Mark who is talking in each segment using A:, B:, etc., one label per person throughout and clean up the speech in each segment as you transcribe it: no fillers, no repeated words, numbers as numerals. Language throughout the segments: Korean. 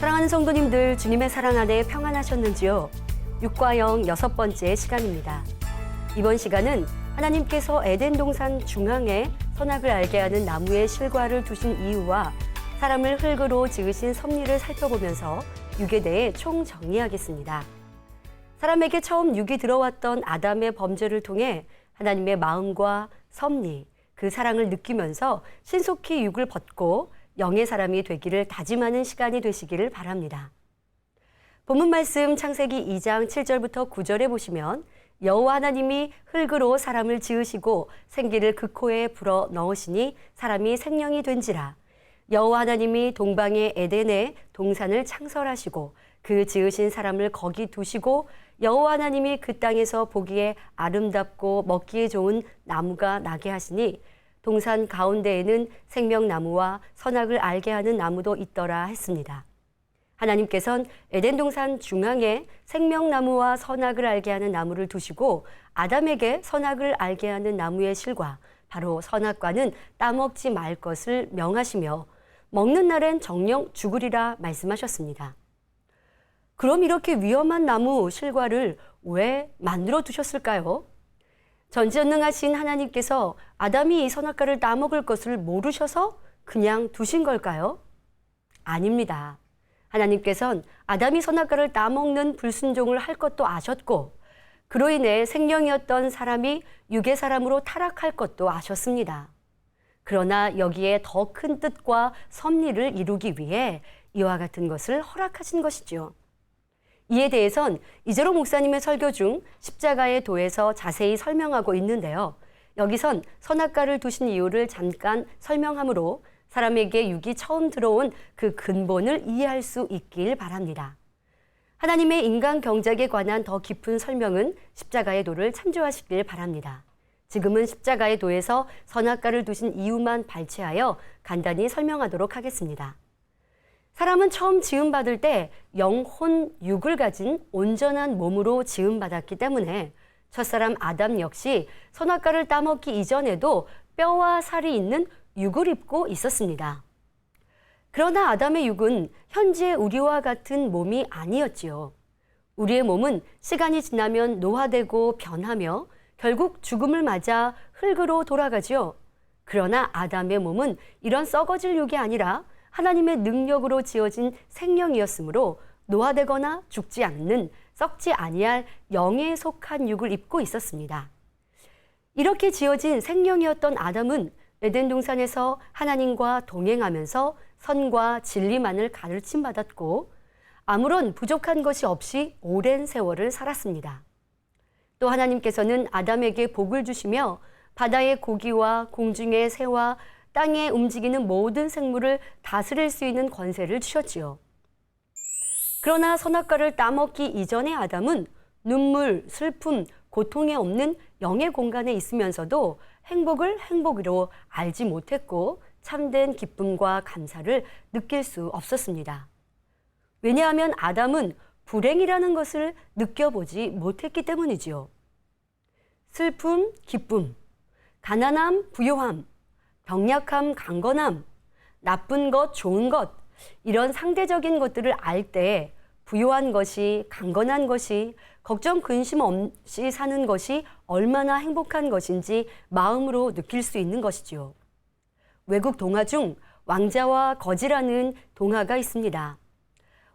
A: 사랑하는 성도님들, 주님의 사랑 안에 평안하셨는지요? 육과영 6번째 시간입니다. 이번 시간은 하나님께서 에덴 동산 중앙에 선악을 알게 하는 나무의 실과를 두신 이유와 사람을 흙으로 지으신 섭리를 살펴보면서 육에 대해 총정리하겠습니다. 사람에게 처음 육이 들어왔던 아담의 범죄를 통해 하나님의 마음과 섭리, 그 사랑을 느끼면서 신속히 육을 벗고 영의 사람이 되기를 다짐하는 시간이 되시기를 바랍니다. 본문 말씀 창세기 2장 7절부터 9절에 보시면 여호와 하나님이 흙으로 사람을 지으시고 생기를 그 코에 불어 넣으시니 사람이 생명이 된지라. 여호와 하나님이 동방의 에덴에 동산을 창설하시고 그 지으신 사람을 거기 두시고 여호와 하나님이 그 땅에서 보기에 아름답고 먹기에 좋은 나무가 나게 하시니 동산 가운데에는 생명나무와 선악을 알게 하는 나무도 있더라 했습니다. 하나님께서는 에덴 동산 중앙에 생명나무와 선악을 알게 하는 나무를 두시고 아담에게 선악을 알게 하는 나무의 실과 바로 선악과는 따먹지 말 것을 명하시며 먹는 날엔 정령 죽으리라 말씀하셨습니다. 그럼 이렇게 위험한 나무 실과를 왜 만들어 두셨을까요? 전지전능하신 하나님께서 아담이 이 선악과를 따먹을 것을 모르셔서 그냥 두신 걸까요? 아닙니다. 하나님께서는 아담이 선악과를 따먹는 불순종을 할 것도 아셨고 그로 인해 생명이었던 사람이 육의 사람으로 타락할 것도 아셨습니다. 그러나 여기에 더 큰 뜻과 섭리를 이루기 위해 이와 같은 것을 허락하신 것이죠. 이에 대해선 이재로 목사님의 설교 중 십자가의 도에서 자세히 설명하고 있는데요. 여기선 선악과를 두신 이유를 잠깐 설명하므로 사람에게 육이 처음 들어온 그 근본을 이해할 수 있길 바랍니다. 하나님의 인간 경작에 관한 더 깊은 설명은 십자가의 도를 참조하시길 바랍니다. 지금은 십자가의 도에서 선악과를 두신 이유만 발췌하여 간단히 설명하도록 하겠습니다. 사람은 처음 지음받을 때 영혼 육을 가진 온전한 몸으로 지음받았기 때문에 첫사람 아담 역시 선악과를 따먹기 이전에도 뼈와 살이 있는 육을 입고 있었습니다. 그러나 아담의 육은 현재 우리와 같은 몸이 아니었지요. 우리의 몸은 시간이 지나면 노화되고 변하며 결국 죽음을 맞아 흙으로 돌아가지요. 그러나 아담의 몸은 이런 썩어질 육이 아니라 하나님의 능력으로 지어진 생명이었으므로 노화되거나 죽지 않는 썩지 아니할 영에 속한 육을 입고 있었습니다. 이렇게 지어진 생명이었던 아담은 에덴 동산에서 하나님과 동행하면서 선과 진리만을 가르침받았고 아무런 부족한 것이 없이 오랜 세월을 살았습니다. 또 하나님께서는 아담에게 복을 주시며 바다의 고기와 공중의 새와 땅에 움직이는 모든 생물을 다스릴 수 있는 권세를 주셨지요. 그러나 선악과를 따먹기 이전의 아담은 눈물, 슬픔, 고통이 없는 영의 공간에 있으면서도 행복을 행복으로 알지 못했고 참된 기쁨과 감사를 느낄 수 없었습니다. 왜냐하면 아담은 불행이라는 것을 느껴보지 못했기 때문이지요. 슬픔, 기쁨, 가난함, 부요함, 병약함, 강건함, 나쁜 것, 좋은 것, 이런 상대적인 것들을 알 때 부요한 것이, 강건한 것이, 걱정, 근심 없이 사는 것이 얼마나 행복한 것인지 마음으로 느낄 수 있는 것이지요. 외국 동화 중 왕자와 거지라는 동화가 있습니다.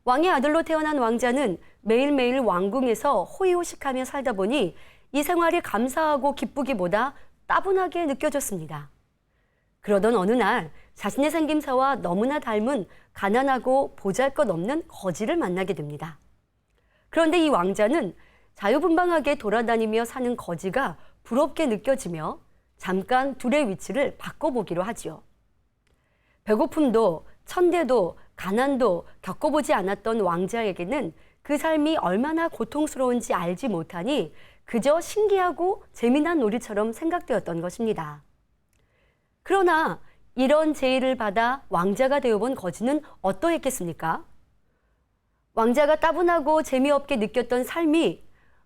A: 왕의 아들로 태어난 왕자는 매일매일 왕궁에서 호의호식하며 살다 보니 이 생활이 감사하고 기쁘기보다 따분하게 느껴졌습니다. 그러던 어느 날 자신의 생김새와 너무나 닮은 가난하고 보잘것없는 거지를 만나게 됩니다. 그런데 이 왕자는 자유분방하게 돌아다니며 사는 거지가 부럽게 느껴지며 잠깐 둘의 위치를 바꿔보기로 하지요. 배고픔도 천대도 가난도 겪어보지 않았던 왕자에게는 그 삶이 얼마나 고통스러운지 알지 못하니 그저 신기하고 재미난 놀이처럼 생각되었던 것입니다. 그러나 이런 제의를 받아 왕자가 되어본 거지는 어떠했겠습니까? 왕자가 따분하고 재미없게 느꼈던 삶이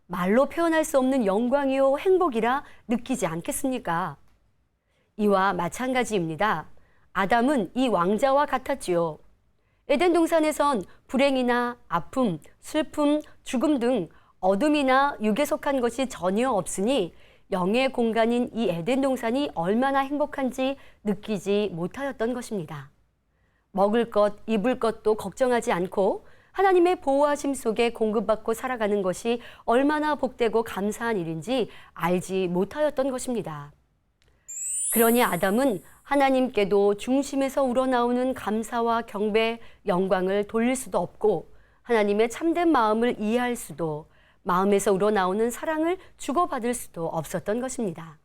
A: 말로 표현할 수 없는 영광이요 행복이라 느끼지 않겠습니까? 이와 마찬가지입니다. 아담은 이 왕자와 같았지요. 에덴 동산에선 불행이나 아픔, 슬픔, 죽음 등 어둠이나 육에 속한 것이 전혀 없으니 영의 공간인 이 에덴 동산이 얼마나 행복한지 느끼지 못하였던 것입니다. 먹을 것, 입을 것도 걱정하지 않고 하나님의 보호하심 속에 공급받고 살아가는 것이 얼마나 복되고 감사한 일인지 알지 못하였던 것입니다. 그러니 아담은 하나님께도 중심에서 우러나오는 감사와 경배, 영광을 돌릴 수도 없고 하나님의 참된 마음을 이해할 수도 마음에서 우러나오는 사랑을 주고받을 수도 없었던 것입니다.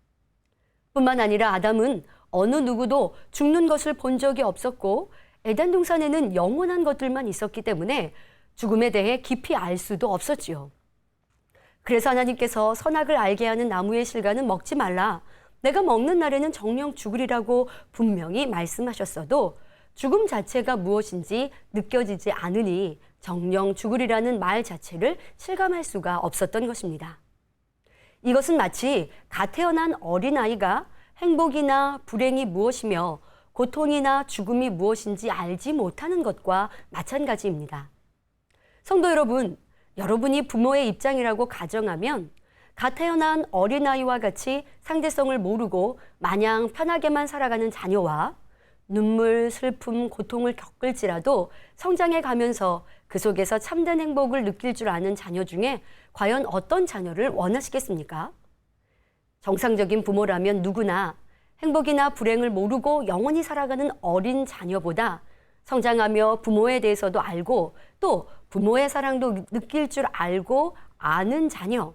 A: 뿐만 아니라 아담은 어느 누구도 죽는 것을 본 적이 없었고 에덴 동산에는 영원한 것들만 있었기 때문에 죽음에 대해 깊이 알 수도 없었지요. 그래서 하나님께서 선악을 알게 하는 나무의 실과는 먹지 말라. 내가 먹는 날에는 정령 죽으리라고 분명히 말씀하셨어도 죽음 자체가 무엇인지 느껴지지 않으니 정령 죽으리라는 말 자체를 실감할 수가 없었던 것입니다. 이것은 마치 갓 태어난 어린아이가 행복이나 불행이 무엇이며 고통이나 죽음이 무엇인지 알지 못하는 것과 마찬가지입니다. 성도 여러분, 여러분이 부모의 입장이라고 가정하면 갓 태어난 어린아이와 같이 상대성을 모르고 마냥 편하게만 살아가는 자녀와 눈물, 슬픔, 고통을 겪을지라도 성장해 가면서 그 속에서 참된 행복을 느낄 줄 아는 자녀 중에 과연 어떤 자녀를 원하시겠습니까? 정상적인 부모라면 누구나 행복이나 불행을 모르고 영원히 살아가는 어린 자녀보다 성장하며 부모에 대해서도 알고 또 부모의 사랑도 느낄 줄 알고 아는 자녀,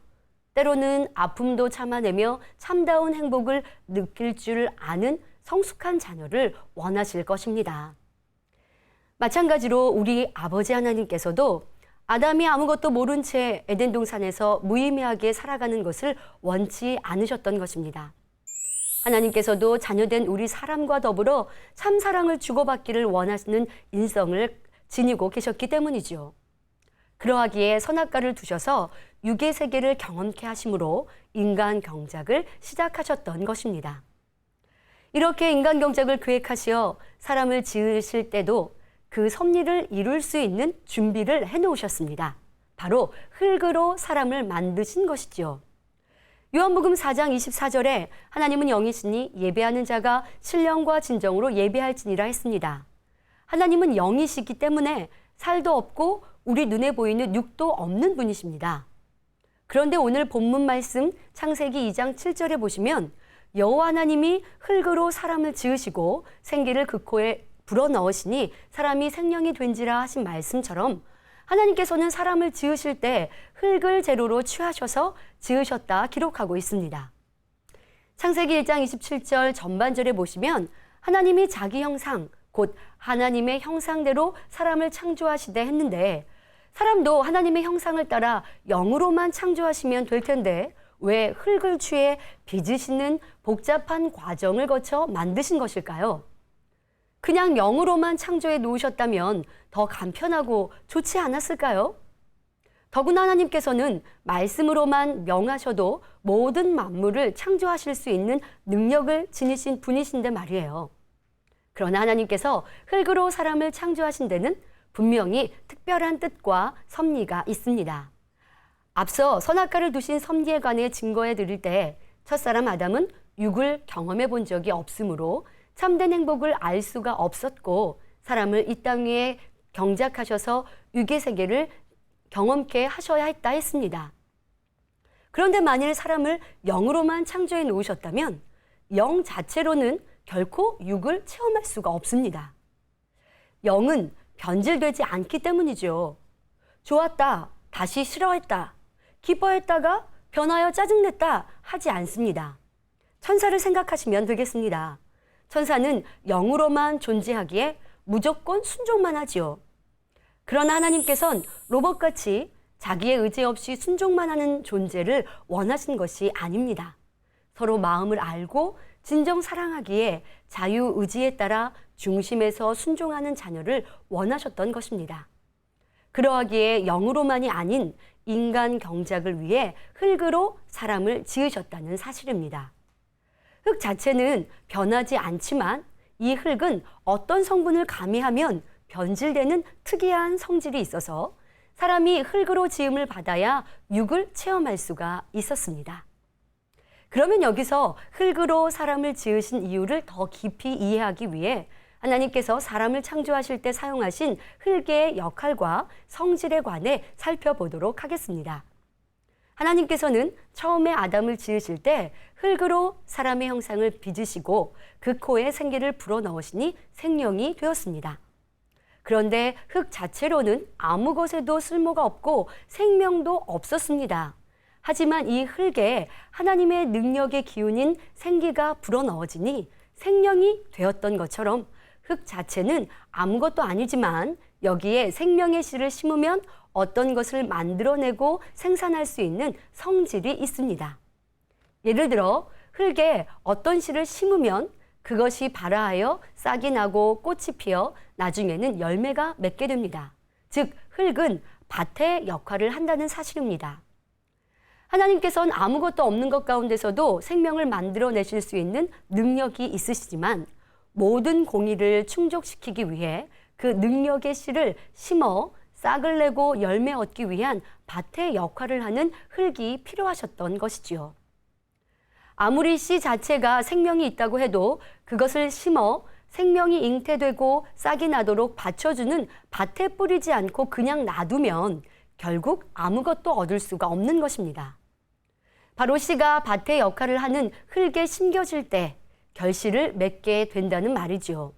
A: 때로는 아픔도 참아내며 참다운 행복을 느낄 줄 아는 성숙한 자녀를 원하실 것입니다. 마찬가지로 우리 아버지 하나님께서도 아담이 아무것도 모른 채 에덴 동산에서 무의미하게 살아가는 것을 원치 않으셨던 것입니다. 하나님께서도 자녀된 우리 사람과 더불어 참 사랑을 주고받기를 원하시는 인성을 지니고 계셨기 때문이죠. 그러하기에 선악과를 두셔서 육의 세계를 경험케 하심으로 인간 경작을 시작하셨던 것입니다. 이렇게 인간 경작을 계획하시어 사람을 지으실 때도 그 섭리를 이룰 수 있는 준비를 해놓으셨습니다. 바로 흙으로 사람을 만드신 것이지요. 요한복음 4장 24절에 하나님은 영이시니 예배하는 자가 신령과 진정으로 예배할지니라 했습니다. 하나님은 영이시기 때문에 살도 없고 우리 눈에 보이는 육도 없는 분이십니다. 그런데 오늘 본문 말씀 창세기 2장 7절에 보시면 여호와 하나님이 흙으로 사람을 지으시고 생기를 그 코에 불어넣으시니 사람이 생명이 된지라 하신 말씀처럼 하나님께서는 사람을 지으실 때 흙을 재료로 취하셔서 지으셨다 기록하고 있습니다. 창세기 1장 27절 전반절에 보시면 하나님이 자기 형상, 곧 하나님의 형상대로 사람을 창조하시되 했는데 사람도 하나님의 형상을 따라 영으로만 창조하시면 될 텐데 왜 흙을 취해 빚으시는 복잡한 과정을 거쳐 만드신 것일까요? 그냥 영으로만 창조해 놓으셨다면 더 간편하고 좋지 않았을까요? 더구나 하나님께서는 말씀으로만 명하셔도 모든 만물을 창조하실 수 있는 능력을 지니신 분이신데 말이에요. 그러나 하나님께서 흙으로 사람을 창조하신 데는 분명히 특별한 뜻과 섭리가 있습니다. 앞서 선악과를 두신 섭리에 관해 증거해 드릴 때 첫사람 아담은 육을 경험해 본 적이 없으므로 참된 행복을 알 수가 없었고 사람을 이 땅 위에 경작하셔서 육의 세계를 경험케 하셔야 했다 했습니다. 그런데 만일 사람을 영으로만 창조해 놓으셨다면 영 자체로는 결코 육을 체험할 수가 없습니다. 영은 변질되지 않기 때문이죠. 좋았다, 다시 싫어했다, 기뻐했다가 변하여 짜증냈다 하지 않습니다. 천사를 생각하시면 되겠습니다. 천사는 영으로만 존재하기에 무조건 순종만 하지요. 그러나 하나님께서는 로봇같이 자기의 의지 없이 순종만 하는 존재를 원하신 것이 아닙니다. 서로 마음을 알고 진정 사랑하기에 자유의지에 따라 중심에서 순종하는 자녀를 원하셨던 것입니다. 그러하기에 영으로만이 아닌 인간 경작을 위해 흙으로 사람을 지으셨다는 사실입니다. 흙 자체는 변하지 않지만 이 흙은 어떤 성분을 가미하면 변질되는 특이한 성질이 있어서 사람이 흙으로 지음을 받아야 육을 체험할 수가 있었습니다. 그러면 여기서 흙으로 사람을 지으신 이유를 더 깊이 이해하기 위해 하나님께서 사람을 창조하실 때 사용하신 흙의 역할과 성질에 관해 살펴보도록 하겠습니다. 하나님께서는 처음에 아담을 지으실 때 흙으로 사람의 형상을 빚으시고 그 코에 생기를 불어넣으시니 생명이 되었습니다. 그런데 흙 자체로는 아무 것에도 쓸모가 없고 생명도 없었습니다. 하지만 이 흙에 하나님의 능력의 기운인 생기가 불어넣어지니 생명이 되었던 것처럼 흙 자체는 아무것도 아니지만 여기에 생명의 씨를 심으면 어떤 것을 만들어내고 생산할 수 있는 성질이 있습니다. 예를 들어 흙에 어떤 씨를 심으면 그것이 발아하여 싹이 나고 꽃이 피어 나중에는 열매가 맺게 됩니다. 즉 흙은 밭의 역할을 한다는 사실입니다. 하나님께서는 아무것도 없는 것 가운데서도 생명을 만들어내실 수 있는 능력이 있으시지만 모든 공의를 충족시키기 위해 그 능력의 씨를 심어 싹을 내고 열매 얻기 위한 밭의 역할을 하는 흙이 필요하셨던 것이지요. 아무리 씨 자체가 생명이 있다고 해도 그것을 심어 생명이 잉태되고 싹이 나도록 받쳐주는 밭에 뿌리지 않고 그냥 놔두면 결국 아무것도 얻을 수가 없는 것입니다. 바로 씨가 밭의 역할을 하는 흙에 심겨질 때 결실을 맺게 된다는 말이죠.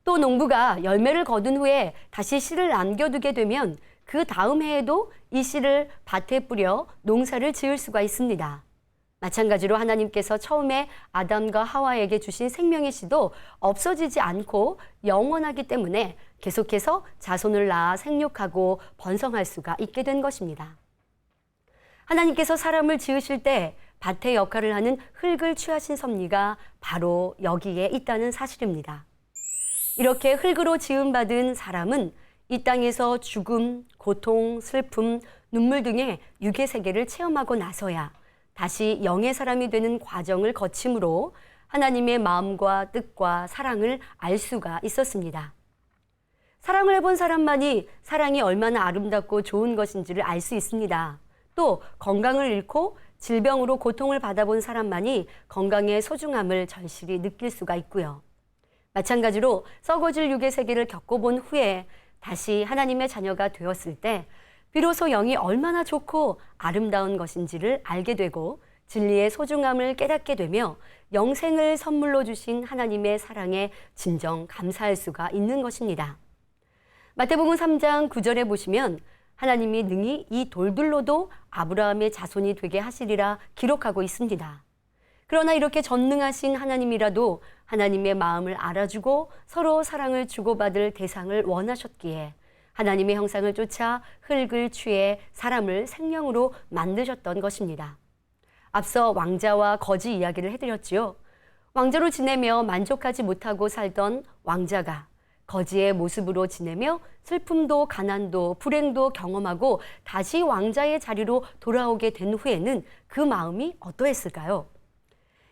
A: 또 농부가 열매를 거둔 후에 다시 씨를 남겨두게 되면 그 다음 해에도 이 씨를 밭에 뿌려 농사를 지을 수가 있습니다. 마찬가지로 하나님께서 처음에 아담과 하와에게 주신 생명의 씨도 없어지지 않고 영원하기 때문에 계속해서 자손을 낳아 생육하고 번성할 수가 있게 된 것입니다. 하나님께서 사람을 지으실 때 밭의 역할을 하는 흙을 취하신 섭리가 바로 여기에 있다는 사실입니다. 이렇게 흙으로 지음받은 사람은 이 땅에서 죽음, 고통, 슬픔, 눈물 등의 육의 세계를 체험하고 나서야 다시 영의 사람이 되는 과정을 거침으로 하나님의 마음과 뜻과 사랑을 알 수가 있었습니다. 사랑을 해본 사람만이 사랑이 얼마나 아름답고 좋은 것인지를 알 수 있습니다. 또 건강을 잃고 질병으로 고통을 받아본 사람만이 건강의 소중함을 절실히 느낄 수가 있고요. 마찬가지로 썩어질 육의 세계를 겪어본 후에 다시 하나님의 자녀가 되었을 때 비로소 영이 얼마나 좋고 아름다운 것인지를 알게 되고 진리의 소중함을 깨닫게 되며 영생을 선물로 주신 하나님의 사랑에 진정 감사할 수가 있는 것입니다. 마태복음 3장 9절에 보시면 하나님이 능히 이 돌들로도 아브라함의 자손이 되게 하시리라 기록하고 있습니다. 그러나 이렇게 전능하신 하나님이라도 하나님의 마음을 알아주고 서로 사랑을 주고받을 대상을 원하셨기에 하나님의 형상을 쫓아 흙을 취해 사람을 생명으로 만드셨던 것입니다. 앞서 왕자와 거지 이야기를 해드렸지요. 왕자로 지내며 만족하지 못하고 살던 왕자가 거지의 모습으로 지내며 슬픔도 가난도 불행도 경험하고 다시 왕자의 자리로 돌아오게 된 후에는 그 마음이 어떠했을까요?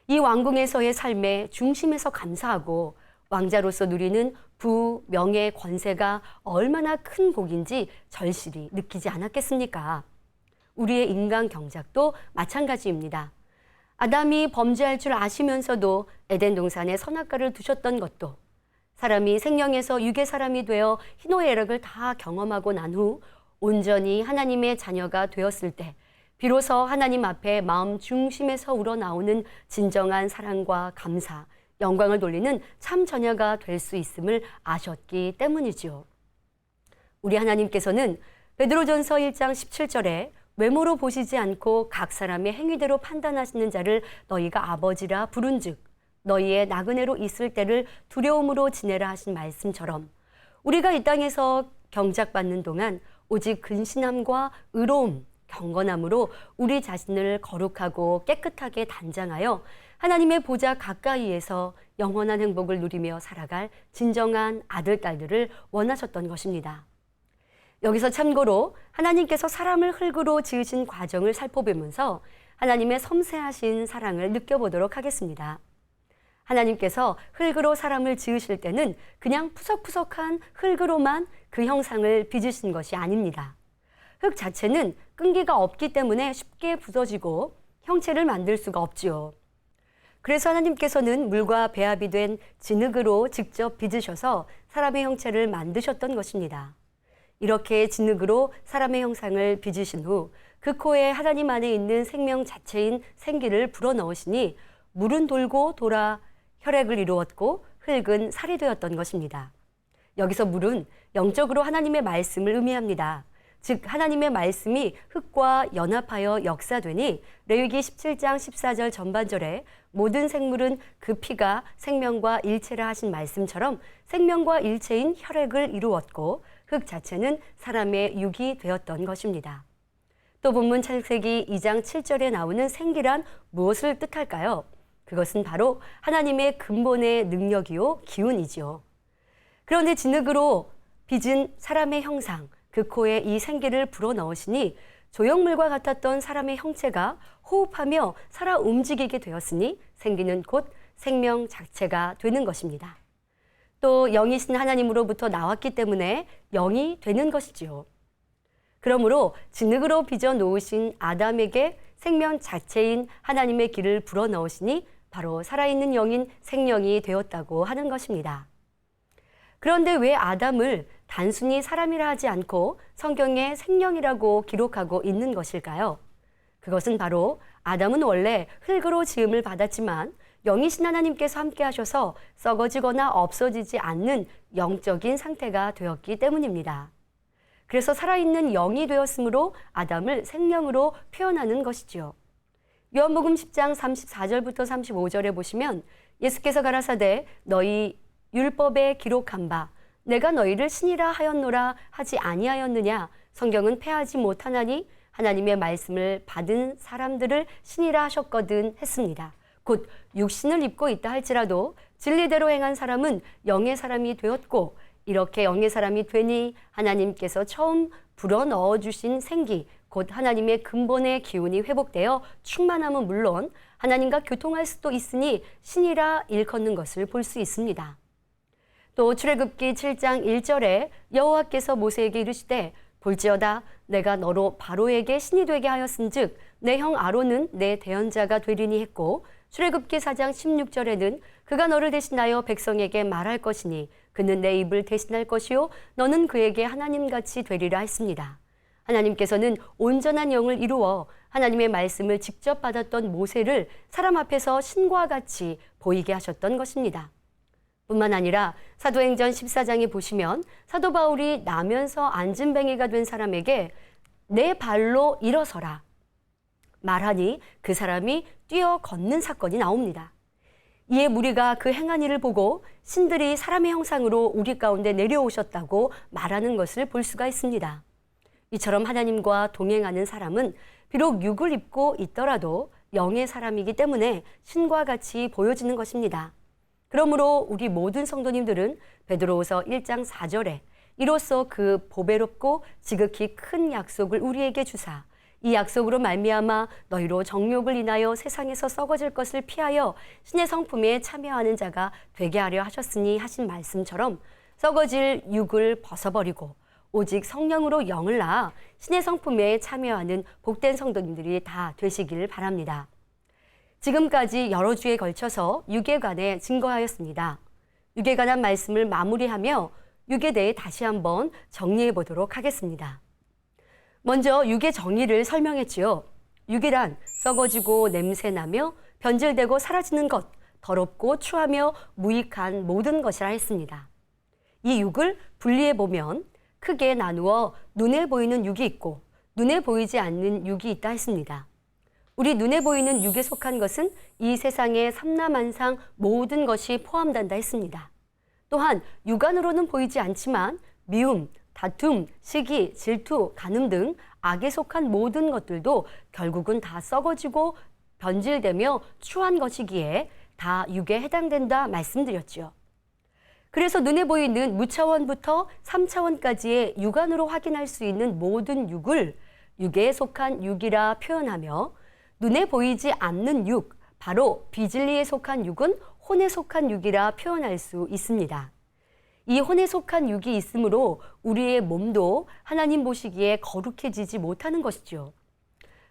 A: 이 왕궁에서의 삶의 중심에서 감사하고 왕자로서 누리는 부, 명예, 권세가 얼마나 큰 복인지 절실히 느끼지 않았겠습니까? 우리의 인간 경작도 마찬가지입니다. 아담이 범죄할 줄 아시면서도 에덴 동산에 선악과를 두셨던 것도 사람이 생명에서 육의 사람이 되어 희노의 애락을 다 경험하고 난 후 온전히 하나님의 자녀가 되었을 때 비로소 하나님 앞에 마음 중심에서 우러나오는 진정한 사랑과 감사, 영광을 돌리는 참 자녀가 될 수 있음을 아셨기 때문이지요. 우리 하나님께서는 베드로전서 1장 17절에 외모로 보시지 않고 각 사람의 행위대로 판단하시는 자를 너희가 아버지라 부른즉 너희의 나그네로 있을 때를 두려움으로 지내라 하신 말씀처럼 우리가 이 땅에서 경작받는 동안 오직 근신함과 의로움, 경건함으로 우리 자신을 거룩하고 깨끗하게 단장하여 하나님의 보좌 가까이에서 영원한 행복을 누리며 살아갈 진정한 아들, 딸들을 원하셨던 것입니다. 여기서 참고로 하나님께서 사람을 흙으로 지으신 과정을 살펴보면서 하나님의 섬세하신 사랑을 느껴보도록 하겠습니다. 하나님께서 흙으로 사람을 지으실 때는 그냥 푸석푸석한 흙으로만 그 형상을 빚으신 것이 아닙니다. 흙 자체는 끈기가 없기 때문에 쉽게 부서지고 형체를 만들 수가 없지요. 그래서 하나님께서는 물과 배합이 된 진흙으로 직접 빚으셔서 사람의 형체를 만드셨던 것입니다. 이렇게 진흙으로 사람의 형상을 빚으신 후 그 코에 하나님 안에 있는 생명 자체인 생기를 불어넣으시니 물은 돌고 돌아 혈액을 이루었고 흙은 살이 되었던 것입니다. 여기서 물은 영적으로 하나님의 말씀을 의미합니다. 즉 하나님의 말씀이 흙과 연합하여 역사되니 레위기 17장 14절 전반절에 모든 생물은 그 피가 생명과 일체라 하신 말씀처럼 생명과 일체인 혈액을 이루었고 흙 자체는 사람의 육이 되었던 것입니다. 또 본문 창세기 2장 7절에 나오는 생기란 무엇을 뜻할까요? 그것은 바로 하나님의 근본의 능력이요 기운이지요. 그런데 진흙으로 빚은 사람의 형상, 그 코에 이 생기를 불어넣으시니 조형물과 같았던 사람의 형체가 호흡하며 살아 움직이게 되었으니 생기는 곧 생명 자체가 되는 것입니다. 또 영이신 하나님으로부터 나왔기 때문에 영이 되는 것이지요. 그러므로 진흙으로 빚어 놓으신 아담에게 생명 자체인 하나님의 기를 불어넣으시니 바로 살아있는 영인 생명이 되었다고 하는 것입니다. 그런데 왜 아담을 단순히 사람이라 하지 않고 성경에 생명이라고 기록하고 있는 것일까요? 그것은 바로 아담은 원래 흙으로 지음을 받았지만 영이신 하나님께서 함께 하셔서 썩어지거나 없어지지 않는 영적인 상태가 되었기 때문입니다. 그래서 살아있는 영이 되었으므로 아담을 생명으로 표현하는 것이지요. 요한복음 10장 34절부터 35절에 보시면 예수께서 가라사대 너희 율법에 기록한 바 내가 너희를 신이라 하였노라 하지 아니하였느냐 성경은 패하지 못하나니 하나님의 말씀을 받은 사람들을 신이라 하셨거든 했습니다. 곧 육신을 입고 있다 할지라도 진리대로 행한 사람은 영의 사람이 되었고 이렇게 영의 사람이 되니 하나님께서 처음 불어넣어 주신 생기 곧 하나님의 근본의 기운이 회복되어 충만함은 물론 하나님과 교통할 수도 있으니 신이라 일컫는 것을 볼 수 있습니다. 또 출애굽기 7장 1절에 여호와께서 모세에게 이르시되 볼지어다 내가 너로 바로에게 신이 되게 하였은즉 내 형 아론은 내 대언자가 되리니 했고 출애굽기 4장 16절에는 그가 너를 대신하여 백성에게 말할 것이니 그는 내 입을 대신할 것이요 너는 그에게 하나님같이 되리라 했습니다. 하나님께서는 온전한 영을 이루어 하나님의 말씀을 직접 받았던 모세를 사람 앞에서 신과 같이 보이게 하셨던 것입니다. 뿐만 아니라 사도행전 14장에 보시면 사도 바울이 나면서 앉은뱅이가 된 사람에게 내 발로 일어서라 말하니 그 사람이 뛰어 걷는 사건이 나옵니다. 이에 무리가 그 행한 일을 보고 신들이 사람의 형상으로 우리 가운데 내려오셨다고 말하는 것을 볼 수가 있습니다. 이처럼 하나님과 동행하는 사람은 비록 육을 입고 있더라도 영의 사람이기 때문에 신과 같이 보여지는 것입니다. 그러므로 우리 모든 성도님들은 베드로후서 1장 4절에 이로써 그 보배롭고 지극히 큰 약속을 우리에게 주사 이 약속으로 말미암아 너희로 정욕을 인하여 세상에서 썩어질 것을 피하여 신의 성품에 참여하는 자가 되게 하려 하셨으니 하신 말씀처럼 썩어질 육을 벗어버리고 오직 성령으로 영을 낳아 신의 성품에 참여하는 복된 성도님들이 다 되시길 바랍니다. 지금까지 여러 주에 걸쳐서 육에 관해 증거하였습니다. 육에 관한 말씀을 마무리하며 육에 대해 다시 한번 정리해 보도록 하겠습니다. 먼저 육의 정의를 설명했지요. 육이란 썩어지고 냄새나며 변질되고 사라지는 것, 더럽고 추하며 무익한 모든 것이라 했습니다. 이 육을 분리해 보면 크게 나누어 눈에 보이는 육이 있고 눈에 보이지 않는 육이 있다 했습니다. 우리 눈에 보이는 육에 속한 것은 이 세상의 삼라만상 모든 것이 포함된다 했습니다. 또한 육안으로는 보이지 않지만 미움, 다툼, 시기, 질투, 간음 등 악에 속한 모든 것들도 결국은 다 썩어지고 변질되며 추한 것이기에 다 육에 해당된다 말씀드렸죠. 그래서 눈에 보이는 무차원부터 3차원까지의 육안으로 확인할 수 있는 모든 육을 육에 속한 육이라 표현하며 눈에 보이지 않는 육, 바로 비진리에 속한 육은 혼에 속한 육이라 표현할 수 있습니다. 이 혼에 속한 육이 있으므로 우리의 몸도 하나님 보시기에 거룩해지지 못하는 것이죠.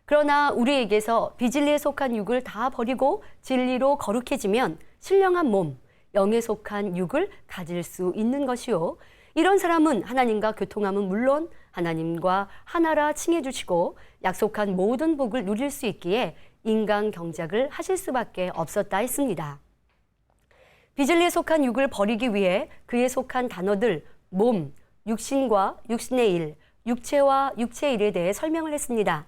A: 그러나 우리에게서 비진리에 속한 육을 다 버리고 진리로 거룩해지면 신령한 몸, 영에 속한 육을 가질 수 있는 것이요. 이런 사람은 하나님과 교통함은 물론 하나님과 하나라 칭해 주시고 약속한 모든 복을 누릴 수 있기에 인간 경작을 하실 수밖에 없었다 했습니다. 비진리에 속한 육을 버리기 위해 그에 속한 단어들 몸, 육신과 육신의 일, 육체와 육체의 일에 대해 설명을 했습니다.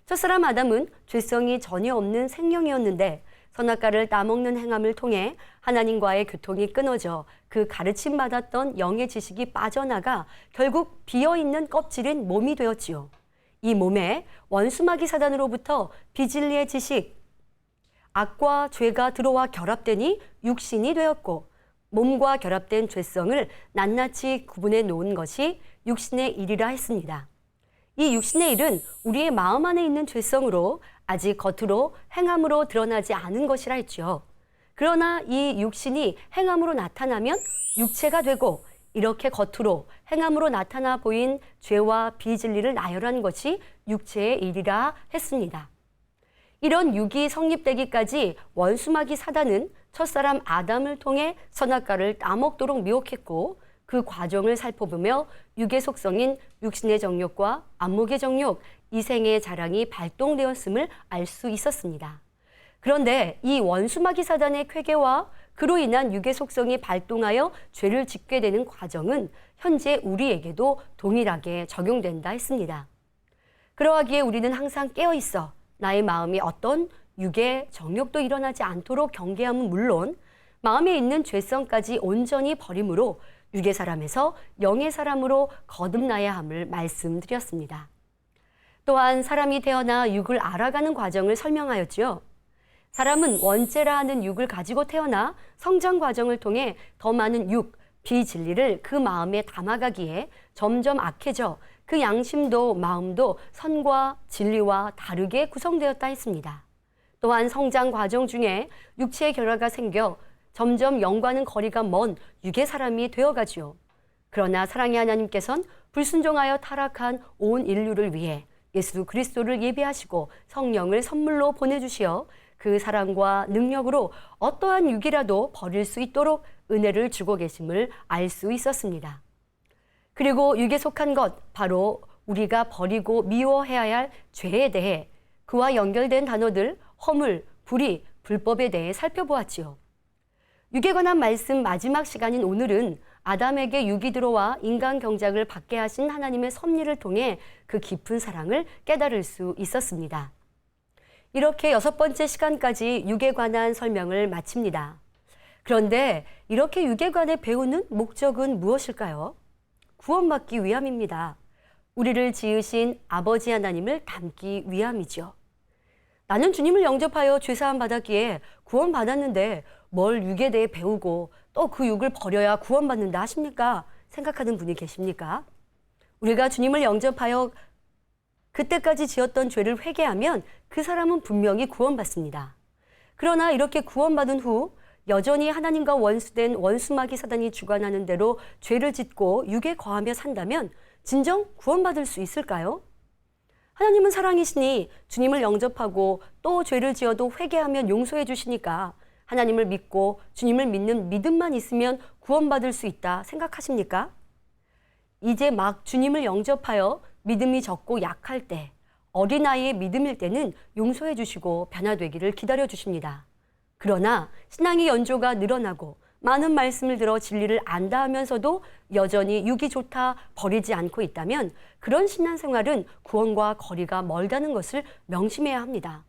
A: 첫사람 아담은 죄성이 전혀 없는 생명이었는데 선악과를 따먹는 행함을 통해 하나님과의 교통이 끊어져 그 가르침 받았던 영의 지식이 빠져나가 결국 비어있는 껍질인 몸이 되었지요. 이 몸에 원수마귀 사단으로부터 비진리의 지식, 악과 죄가 들어와 결합되니 육신이 되었고 몸과 결합된 죄성을 낱낱이 구분해 놓은 것이 육신의 일이라 했습니다. 이 육신의 일은 우리의 마음 안에 있는 죄성으로 아직 겉으로 행함으로 드러나지 않은 것이라 했죠. 그러나 이 육신이 행함으로 나타나면 육체가 되고 이렇게 겉으로 행함으로 나타나 보인 죄와 비진리를 나열한 것이 육체의 일이라 했습니다. 이런 육이 성립되기까지 원수마귀 사단은 첫사람 아담을 통해 선악과를 따먹도록 미혹했고 그 과정을 살펴보며 육의 속성인 육신의 정욕과 안목의 정욕, 이생의 자랑이 발동되었음을 알 수 있었습니다. 그런데 이 원수마귀 사단의 쾌계와 그로 인한 육의 속성이 발동하여 죄를 짓게 되는 과정은 현재 우리에게도 동일하게 적용된다 했습니다. 그러하기에 우리는 항상 깨어 있어 나의 마음이 어떤 육의 정욕도 일어나지 않도록 경계함은 물론 마음에 있는 죄성까지 온전히 버림으로 육의 사람에서 영의 사람으로 거듭나야 함을 말씀드렸습니다. 또한 사람이 태어나 육을 알아가는 과정을 설명하였지요. 사람은 원죄라 하는 육을 가지고 태어나 성장 과정을 통해 더 많은 육, 비진리를 그 마음에 담아가기에 점점 악해져 그 양심도 마음도 선과 진리와 다르게 구성되었다 했습니다. 또한 성장 과정 중에 육체의 결화가 생겨 점점 영과는 거리가 먼 육의 사람이 되어가지요. 그러나 사랑의 하나님께서는 불순종하여 타락한 온 인류를 위해 예수 그리스도를 예비하시고 성령을 선물로 보내주시어 그 사랑과 능력으로 어떠한 육이라도 버릴 수 있도록 은혜를 주고 계심을 알 수 있었습니다. 그리고 육에 속한 것, 바로 우리가 버리고 미워해야 할 죄에 대해 그와 연결된 단어들, 허물, 불의, 불법에 대해 살펴보았지요. 육에 관한 말씀 마지막 시간인 오늘은 아담에게 육이 들어와 인간 경작을 받게 하신 하나님의 섭리를 통해 그 깊은 사랑을 깨달을 수 있었습니다. 이렇게 6번째 시간까지 육에 관한 설명을 마칩니다. 그런데 이렇게 육에 관해 배우는 목적은 무엇일까요? 구원받기 위함입니다. 우리를 지으신 아버지 하나님을 닮기 위함이죠. 나는 주님을 영접하여 죄사함 받았기에 구원받았는데 뭘 육에 대해 배우고 또 그 육을 버려야 구원받는다 하십니까? 생각하는 분이 계십니까? 우리가 주님을 영접하여 그때까지 지었던 죄를 회개하면 그 사람은 분명히 구원받습니다. 그러나 이렇게 구원받은 후 여전히 하나님과 원수된 원수마귀 사단이 주관하는 대로 죄를 짓고 육에 거하며 산다면 진정 구원받을 수 있을까요? 하나님은 사랑이시니 주님을 영접하고 또 죄를 지어도 회개하면 용서해 주시니까 하나님을 믿고 주님을 믿는 믿음만 있으면 구원받을 수 있다 생각하십니까? 이제 막 주님을 영접하여 믿음이 적고 약할 때, 어린아이의 믿음일 때는 용서해 주시고 변화되기를 기다려 주십니다. 그러나 신앙의 연조가 늘어나고 많은 말씀을 들어 진리를 안다 하면서도 여전히 육이 좋다 버리지 않고 있다면 그런 신앙생활은 구원과 거리가 멀다는 것을 명심해야 합니다.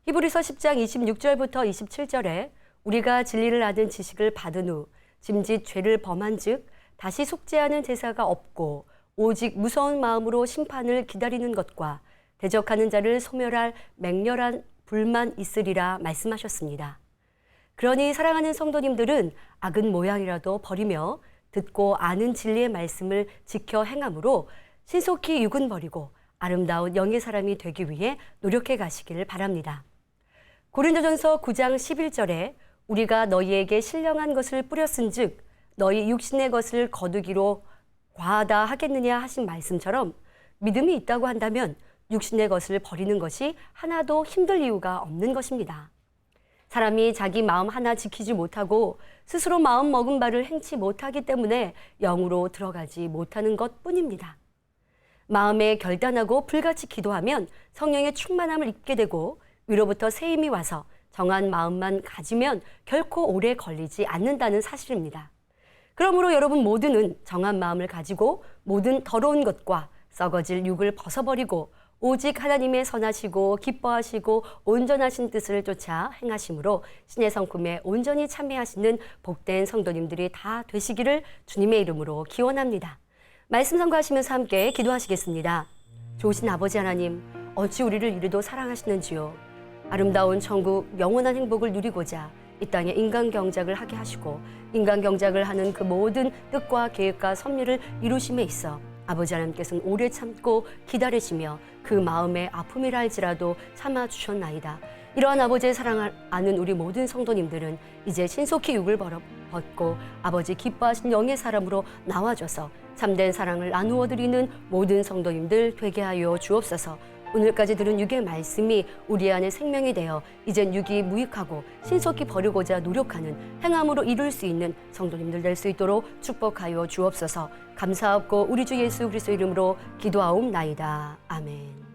A: 히브리서 10장 26절부터 27절에 우리가 진리를 아는 지식을 받은 후 짐짓 죄를 범한 즉 다시 속죄하는 제사가 없고 오직 무서운 마음으로 심판을 기다리는 것과 대적하는 자를 소멸할 맹렬한 불만 있으리라 말씀하셨습니다. 그러니 사랑하는 성도님들은 악은 모양이라도 버리며 듣고 아는 진리의 말씀을 지켜 행함으로 신속히 육은 버리고 아름다운 영의 사람이 되기 위해 노력해 가시기를 바랍니다. 고린도전서 9장 11절에 우리가 너희에게 신령한 것을 뿌렸은즉 너희 육신의 것을 거두기로 과하다 하겠느냐 하신 말씀처럼 믿음이 있다고 한다면 육신의 것을 버리는 것이 하나도 힘들 이유가 없는 것입니다. 사람이 자기 마음 하나 지키지 못하고 스스로 마음 먹은 바를 행치 못하기 때문에 영으로 들어가지 못하는 것뿐입니다. 마음에 결단하고 불같이 기도하면 성령의 충만함을 입게 되고 위로부터 새 힘이 와서 정한 마음만 가지면 결코 오래 걸리지 않는다는 사실입니다. 그러므로 여러분 모두는 정한 마음을 가지고 모든 더러운 것과 썩어질 육을 벗어버리고 오직 하나님의 선하시고 기뻐하시고 온전하신 뜻을 쫓아 행하심으로 신의 성품에 온전히 참여하시는 복된 성도님들이 다 되시기를 주님의 이름으로 기원합니다. 말씀 선고하시면서 함께 기도하시겠습니다. 좋으신 아버지 하나님, 어찌 우리를 이리도 사랑하시는지요. 아름다운 천국 영원한 행복을 누리고자 이 땅에 인간 경작을 하게 하시고 인간 경작을 하는 그 모든 뜻과 계획과 섭리를 이루심에 있어 아버지 하나님께서는 오래 참고 기다리시며 그 마음의 아픔이라 할지라도 참아주셨나이다. 이러한 아버지의 사랑을 아는 우리 모든 성도님들은 이제 신속히 육을 벗고 아버지 기뻐하신 영의 사람으로 나와줘서 참된 사랑을 나누어 드리는 모든 성도님들 되게 하여 주옵소서. 오늘까지 들은 육의 말씀이 우리 안에 생명이 되어 이젠 육이 무익하고 신속히 버리고자 노력하는 행함으로 이룰 수 있는 성도님들 될 수 있도록 축복하여 주옵소서. 감사하고 우리 주 예수 그리스도 이름으로 기도하옵나이다. 아멘.